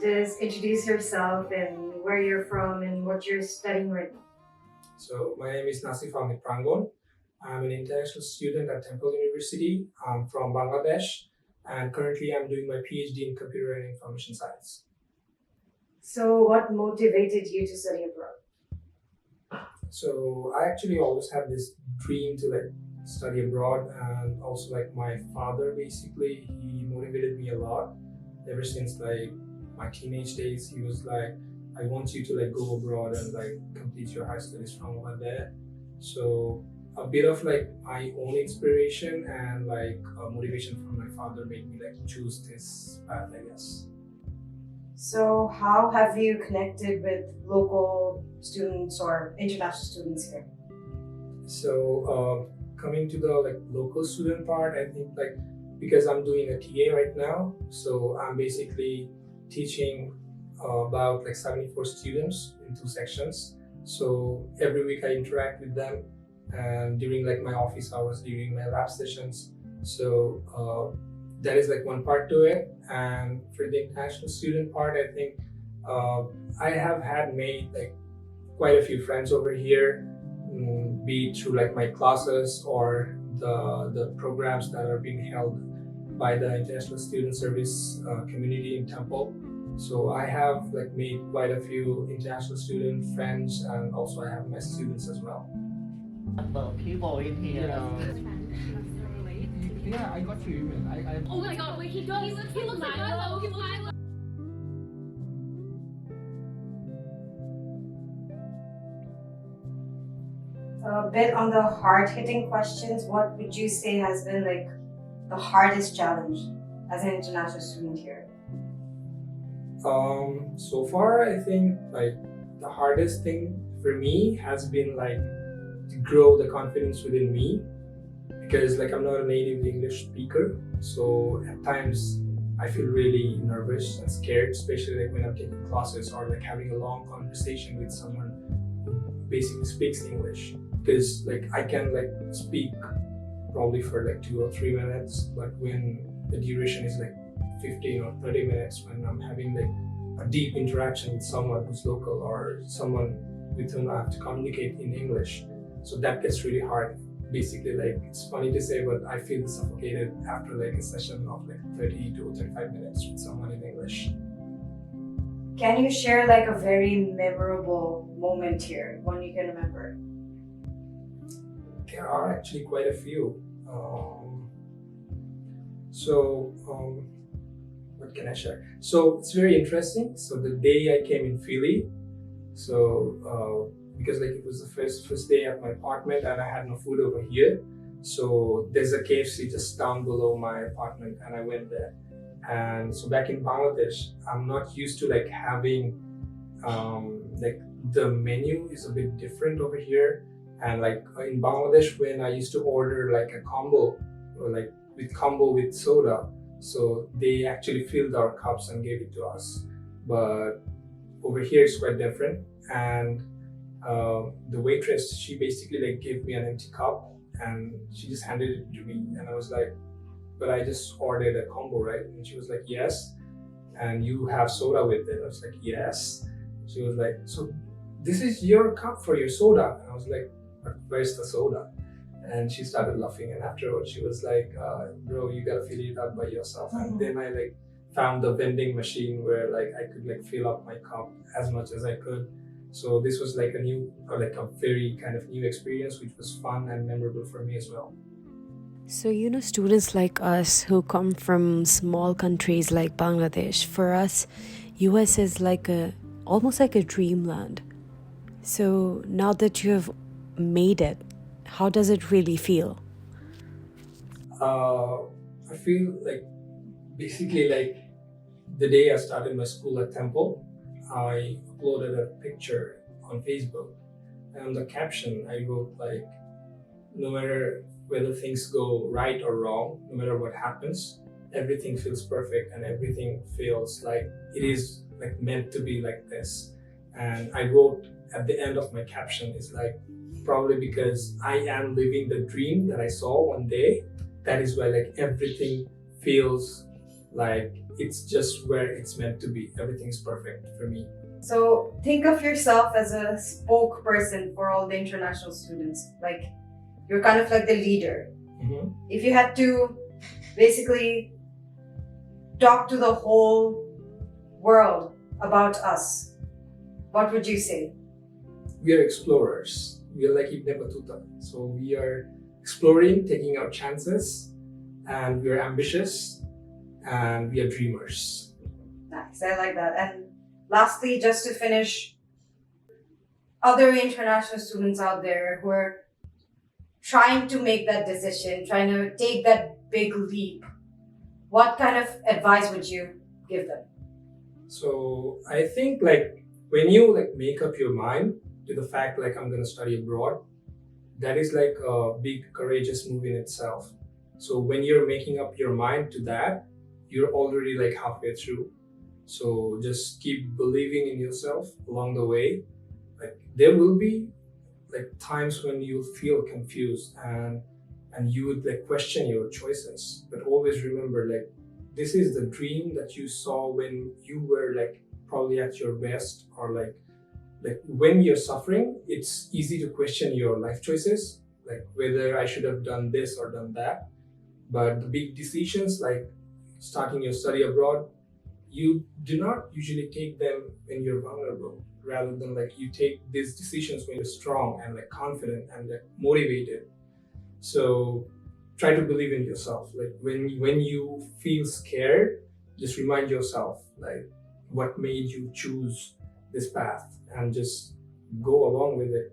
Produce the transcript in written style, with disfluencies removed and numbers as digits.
just introduce yourself and where you're from and what you're studying right now. So my name is Nasif from Prangon. I'm an international student at Temple University. I'm from Bangladesh, and currently I'm doing my PhD in computer and information science. So, what motivated you to study abroad? So I actually always had this dream to study abroad, and also my father basically he motivated me a lot ever since my teenage days. He was like, I want you to go abroad and complete your high studies from over there. So a bit of my own inspiration and motivation from my father made me choose this path, I guess. So, how have you connected with local students or international students here? So coming to the local student part, I think because I'm doing a TA right now, so I'm basically teaching about 74 students in 2 sections. So every week I interact with them, and during my office hours, during my lab sessions. So that is one part to it. And for the international student part, I think I have had made quite a few friends over here, be it through my classes or the programs that are being held by the International Student Service community in Temple. So I have made quite a few international student friends, and also I have my students as well. People in here. Yeah, I got your email. Oh my god, wait, he does. He looks like Milo. He looks like Milo. A bit on the hard-hitting questions. What would you say has been the hardest challenge as an international student here? So far, I think the hardest thing for me has been to grow the confidence within me, because I'm not a native English speaker. So at times I feel really nervous and scared, especially when I'm taking classes or having a long conversation with someone who basically speaks English. Because I can speak probably for 2 or 3 minutes, but when the duration is 15 or 30 minutes, when I'm having a deep interaction with someone who's local or someone with whom I have to communicate in English, so that gets really hard. Basically, it's funny to say, but I feel suffocated after a session of 30 to 35 minutes with someone in English. Can you share a very memorable moment here, one you can remember? There are actually quite a few. What can I share? So it's very interesting. So the day I came in Philly, because it was the first day at my apartment and I had no food over here, so there's a KFC just down below my apartment, and I went there. And so back in Bangladesh, I'm not used to having the menu is a bit different over here. And in Bangladesh, when I used to order a combo or with combo with soda, so they actually filled our cups and gave it to us. But over here it's quite different. And the waitress, she basically gave me an empty cup and she just handed it to me, and I was like, but I just ordered a combo, right? And she was like, yes, and you have soda with it. I was like, yes. She was like, so this is your cup for your soda? And I was like, but where's the soda? And she started laughing, and afterwards she was like, bro, you gotta fill it up by yourself. And then I found the vending machine where I could fill up my cup as much as I could. So this was a new, a very kind of new experience, which was fun and memorable for me as well. So, students like us who come from small countries like Bangladesh, for us, US is almost like a dreamland. So now that you have made it, how does it really feel? I feel basically the day I started my school at Temple, I uploaded a picture on Facebook, and on the caption I wrote no matter whether things go right or wrong, no matter what happens, everything feels perfect and everything feels like it is meant to be like this. And I wrote at the end of my caption is probably because I am living the dream that I saw one day, that is why everything feels like it's just where it's meant to be. Everything's perfect for me. So think of yourself as a spokesperson for all the international students. Like you're kind of like the leader. Mm-hmm. If you had to basically talk to the whole world about us, what would you say? We are explorers. We are like Ibn Battuta. So we are exploring, taking our chances, and we are ambitious, and we are dreamers. Nice, I like that. And lastly, just to finish, other international students out there who are trying to make that decision, trying to take that big leap, what kind of advice would you give them? So I think like when you like make up your mind to the fact like I'm gonna study abroad, that is like a big courageous move in itself. So when you're making up your mind to that, you're already like halfway through. So just keep believing in yourself along the way. Like there will be like times when you'll feel confused and you would like question your choices. But always remember like this is the dream that you saw when you were like probably at your best, or like when you're suffering, it's easy to question your life choices, like whether I should have done this or done that. But the big decisions like starting your study abroad, you do not usually take them when you're vulnerable. Rather than like you take these decisions when you're strong and like confident and like motivated. So try to believe in yourself. Like when you feel scared, just remind yourself like what made you choose this path and just go along with it.